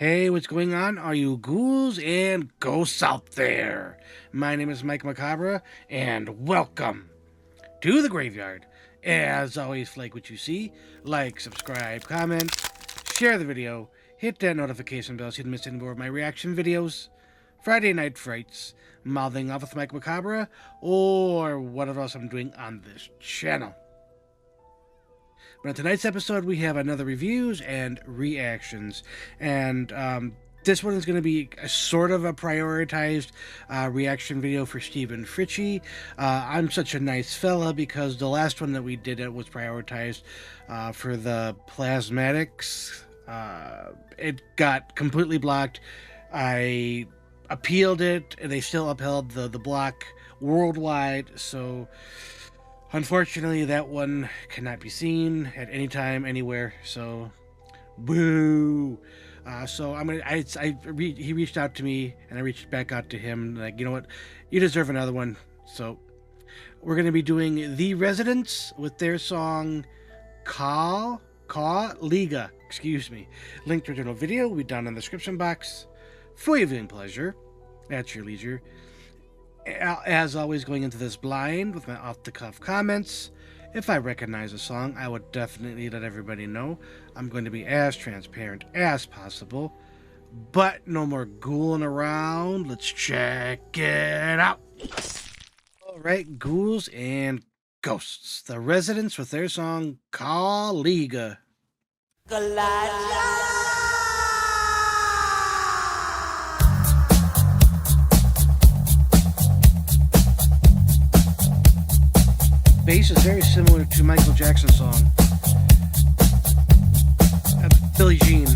Hey, what's going on? Are you ghouls and ghosts out there? My name is Mike Macabre, and welcome to the graveyard. As always, like what you see, like, subscribe, comment, share the video, hit that notification bell so you don't miss any more of my reaction videos, Friday Night Frights, Mouthing Off with Mike Macabre, or whatever else I'm doing on this channel. But in tonight's episode, we have another reviews and reactions, and this one is going to be a sort of a prioritized reaction video for Stephen Fritchie. I'm such a nice fella because the last one that we did was prioritized for the plasmatics. It got completely blocked. I appealed it, and they still upheld the block worldwide, so unfortunately, that one cannot be seen at any time, anywhere. So, boo. So he reached out to me, and I reached back out to him. Like, you know what? You deserve another one. So, we're gonna be doing The Residents with their song Liga. Excuse me. Link to the original video will be down in the description box for your viewing pleasure at your leisure. As always, going into this blind with my off-the-cuff comments. If I recognize a song, I would definitely let everybody know. I'm going to be as transparent as possible. But no more ghouling around. Let's check it out. Alright, ghouls and ghosts. The Residents with their song Liga. Bass is very similar to Michael Jackson's song, Billie Jean.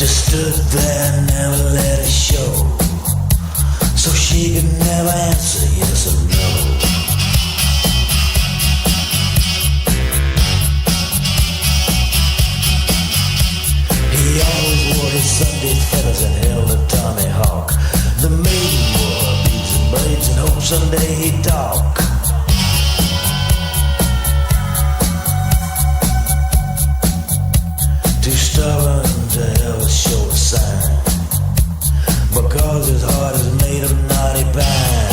Stood there, never let it show, so she could never answer yes or no. He always wore his Sunday feathers and held a tomahawk. The maiden wore beads and braids and hoped someday he'd talk. Too stubborn to ever show a sign, because his heart is made of knotty pine.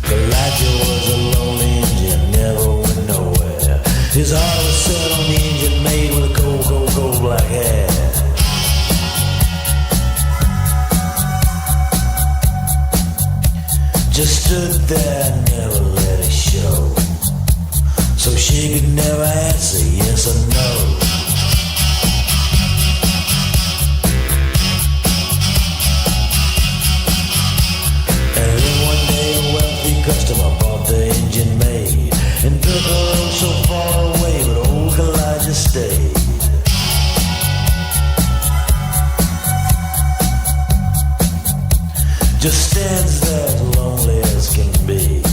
Elijah was a lonely Indian, never went nowhere. His heart was set on the engine made with a cold, cold, cold black hair. Just stood there, never let it show, so so she could never answer yes or no. And then one day a wealthy customer bought the engine made and took her oh so far away, but old Elijah stayed. Just stands there as lonely as can be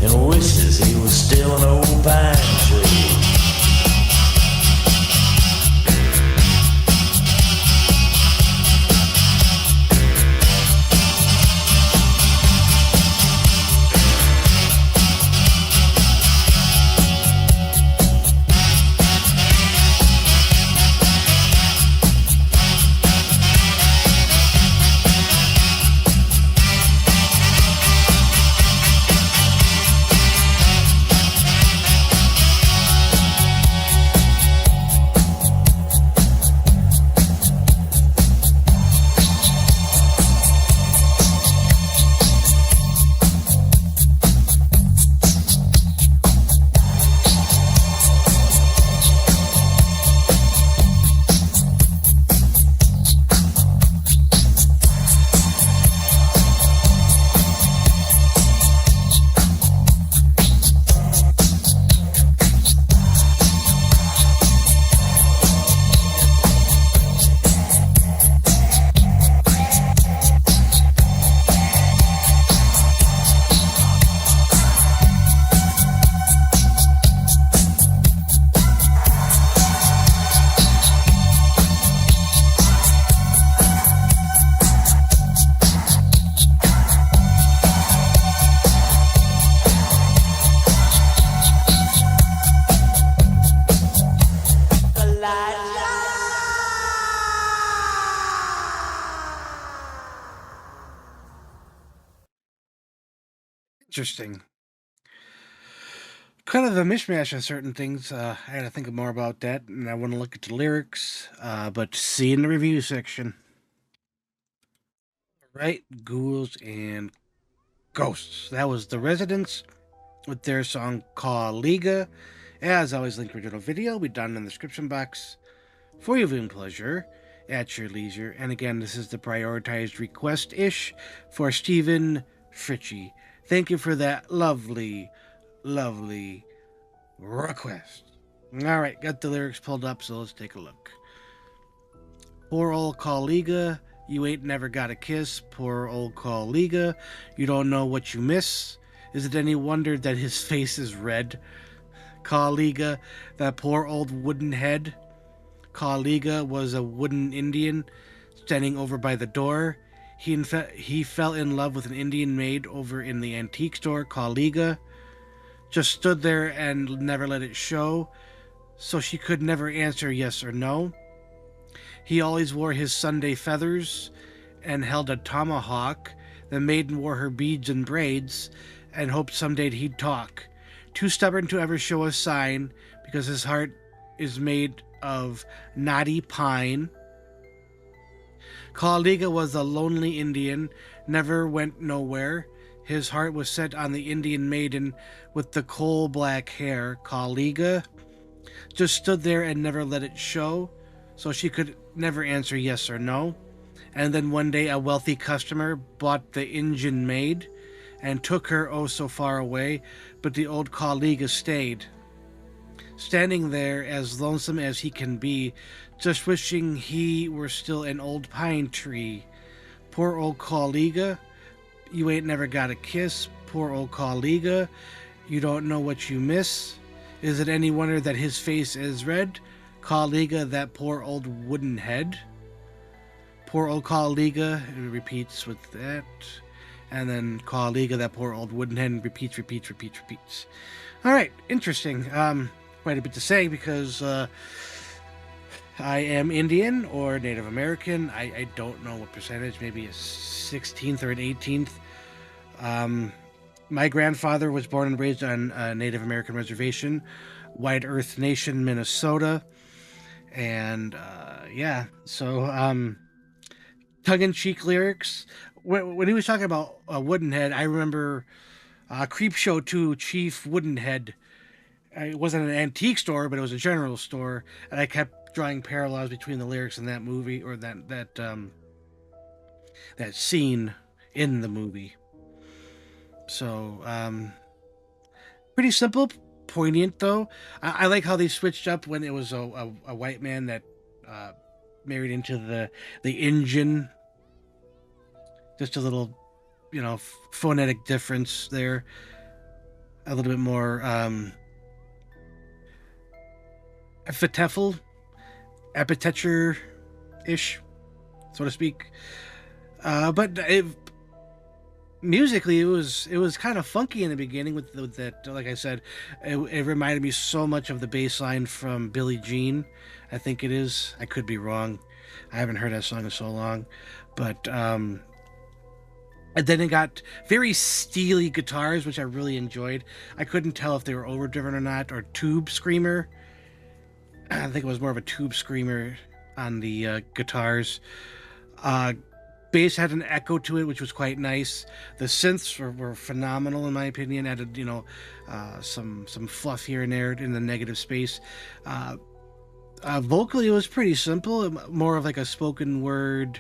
and wishes he was still an old pine tree. Interesting. Kind of a mishmash of certain things. I had to think more about that, and I want to look at the lyrics. But see in the review section. Right, ghouls and ghosts. That was the Residents with their song called Liga. As always, link original video will be down in the description box for your viewing pleasure at your leisure. And again, this is the prioritized request-ish for Stephen Fritchie. Thank you for that lovely, lovely request. All right, got the lyrics pulled up, so let's take a look. Poor old Liga, you ain't never got a kiss. Poor old Liga, you don't know what you miss. Is it any wonder that his face is red? Liga, that poor old wooden head. Liga was a wooden Indian standing over by the door. He fell in love with an Indian maid over in the antique store. Liga just stood there and never let it show, so she could never answer yes or no. He always wore his Sunday feathers and held a tomahawk. The maiden wore her beads and braids and hoped someday he'd talk. Too stubborn to ever show a sign because his heart is made of knotty pine. Liga was a lonely Indian, never went nowhere. His heart was set on the Indian maiden with the coal-black hair. Liga just stood there and never let it show, so she could never answer yes or no. And then one day a wealthy customer bought the Indian maid and took her oh so far away, but the old Liga stayed, standing there as lonesome as he can be, just wishing he were still an old pine tree. Poor old Liga, you ain't never got a kiss. Poor old Liga, you don't know what you miss. Is it any wonder that his face is red? Liga, that poor old wooden head. Poor old Liga, it repeats with that. And then Liga, that poor old wooden head, repeats. All right, interesting. Quite a bit to say because I am Indian or Native American. I don't know what percentage, maybe a 16th or an 18th. My grandfather was born and raised on a Native American reservation, White Earth Nation, Minnesota. And yeah, so tongue-in-cheek lyrics. When he was talking about Woodenhead, I remember Creepshow 2 Chief Woodenhead it wasn't an antique store, but it was a general store, and I kept drawing parallels between the lyrics in that movie, or that scene in the movie. So, pretty simple, poignant though. I like how they switched up when it was a white man that married into the engine. Just a little, phonetic difference there. A little bit more epitethal, epitature-ish, so to speak. But musically, it was kind of funky in the beginning with that. Like I said, it reminded me so much of the bass line from Billie Jean. I think it is. I could be wrong. I haven't heard that song in so long, but and then it got very steely guitars, which I really enjoyed. I couldn't tell if they were overdriven or not, or tube screamer. I think it was more of a tube screamer on the guitars. Bass had an echo to it, which was quite nice. The synths were phenomenal, in my opinion. Added, some fluff here and there in the negative space. Vocally, it was pretty simple, more of like a spoken word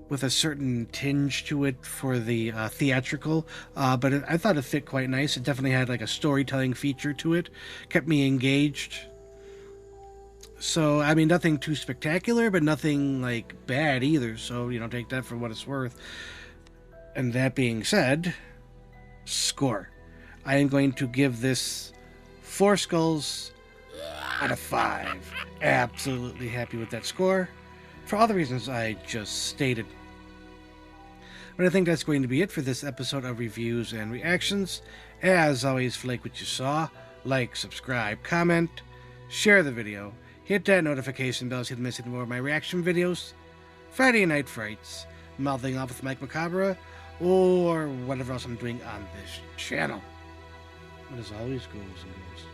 with a certain tinge to it for the theatrical, but I thought it fit quite nice. It definitely had like a storytelling feature to it, kept me engaged. So, I mean, nothing too spectacular, but nothing like bad either. So, take that for what it's worth. And that being said, score. I am going to give this 4 skulls out of 5. Absolutely happy with that score for all the reasons I just stated. But I think that's going to be it for this episode of Reviews and Reactions. As always, if you like what you saw, like, subscribe, comment, share the video, hit that notification bell so you don't miss any more of my reaction videos, Friday Night Frights, Mouthing Off with Mike Macabre, or whatever else I'm doing on this channel. But as always, ghouls and ghosts,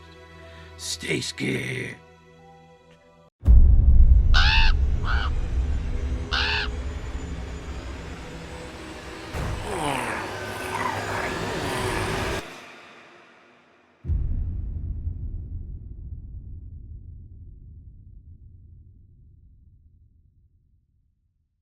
stay scared.